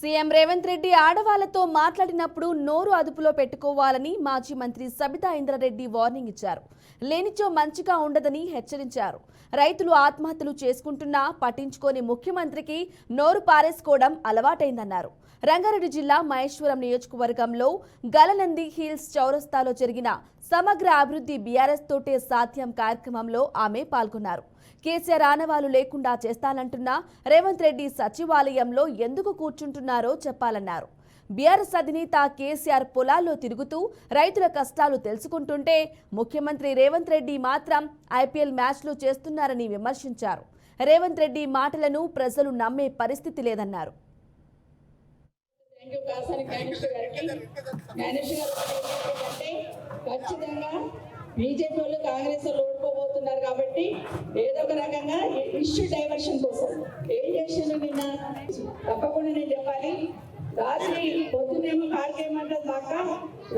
CM Revanth Reddy ఆడవాళ్లతో మాట్లాడినప్పుడు నోరు అదుపులో పెట్టుకోవాలని మాజీ మంత్రి సబితా ఇంద్రారెడ్డి వార్నింగ్ ఇచ్చారు. లేనిచో మంచిగా ఉండదని హెచ్చరించారు. రైతులు ఆత్మహత్యలు చేసుకుంటున్నా పట్టించుకోని ముఖ్యమంత్రికి నోరు పారేసుకోవడం అలవాటైందన్నారు. రంగారెడ్డి జిల్లా మహేశ్వరం నియోజకవర్గంలో గలనంది హిల్స్ చౌరస్తాలో జరిగిన సమగ్ర అభివృద్ధి బీఆర్ఎస్ తోటే సాధ్యం కార్యక్రమంలో ఆమె పాల్గొన్నారు. కేసీఆర్ ఆనవాలు లేకుండా చేస్తానంటున్న రేవంత్ రెడ్డి సచివాలయంలో ఎందుకు కూర్చుంటున్నారో చెప్పాలన్నారు. బీఆర్ఎస్ అధినేత కేసీఆర్ పొలాల్లో తిరుగుతూ రైతుల కష్టాలు తెలుసుకుంటుంటే ముఖ్యమంత్రి రేవంత్ రెడ్డి మాత్రం ఐపీఎల్ మ్యాచ్లు చేస్తున్నారని విమర్శించారు. రేవంత్ రెడ్డి మాటలను ప్రజలు నమ్మే పరిస్థితి లేదన్నారు. బీజేపీ వాళ్ళు కాంగ్రెస్ వాళ్ళు ఓడిపోబోతున్నారు కాబట్టి ఏదో ఒక రకంగా ఇష్యూ డైవర్షన్ కోసం ఏం చేసిండు నిన్న తప్పకుండా నేను చెప్పాలి. రాత్రి పొద్దునేమో కారుకి ఏమంటది మాక,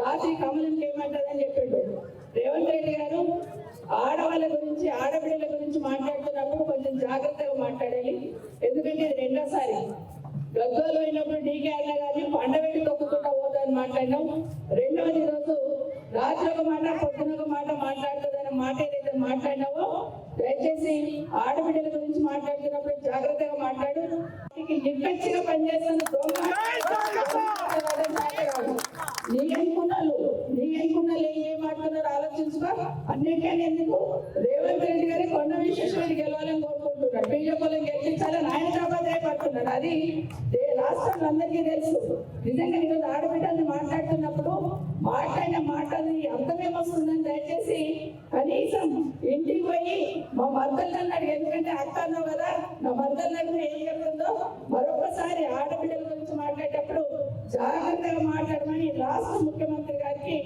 రాత్రి కమలంకి ఏమంటది అని చెప్పిండు రేవంత్ రెడ్డి గారు. ఆడవాళ్ళ గురించి ఆడపిల్లల గురించి మాట్లాడుతున్నప్పుడు కొంచెం జాగ్రత్తగా మాట్లాడాలి. ఎందుకంటే ఇది రెండోసారి. గద్దోలు అయినప్పుడు డీకే అయినా కానీ పండబెట్టి తొక్కుకుంటా పోతాను మాట్లాడినాం. రెండవది రోజు రాత్రి ఒక మాట పొద్దున ఒక మాట మాట్లాడుతుందన్న మాట ఏదైతే మాట్లాడినావో దయచేసి ఆడబిడ్డల గురించి మాట్లాడుతున్నప్పుడు జాగ్రత్తగా మాట్లాడు. నిక్కచ్చిగా పనిచేస్తున్న నీకున్నాళ్ళు ఏం మాట్లాడుతున్నారు ఆలోచించుకో. అన్నిటికీ ఎందుకు రేవంత్ రెడ్డి గారి కొండ విశ్వేశ్వరరెడ్డి గెలవాలని కోరుకుంటున్నాడు. బీజేపీలో గెలిపించాలని ఆయన జాబా పడుతున్నాడు. అది రాష్ట్రంలో అందరికీ తెలుసు. నిజంగా ఈరోజు ఆడబిడ్డల్ని మాట్లాడుతున్నప్పుడు మాట్లాడిన మాటలు అంతమేమొస్తుందని దయచేసి కనీసం ఇంటికి పోయి మా మద్దతులు అన్నాడు. ఎందుకంటే అక్క అన్నావు కదా, నా మద్దతులకు ఏం చెప్తుందో మరొకసారి ఆడబిడ్డల గురించి మాట్లాడేటప్పుడు జాగ్రత్తగా మాట్లాడమని రాష్ట్ర ముఖ్యమంత్రి గారికి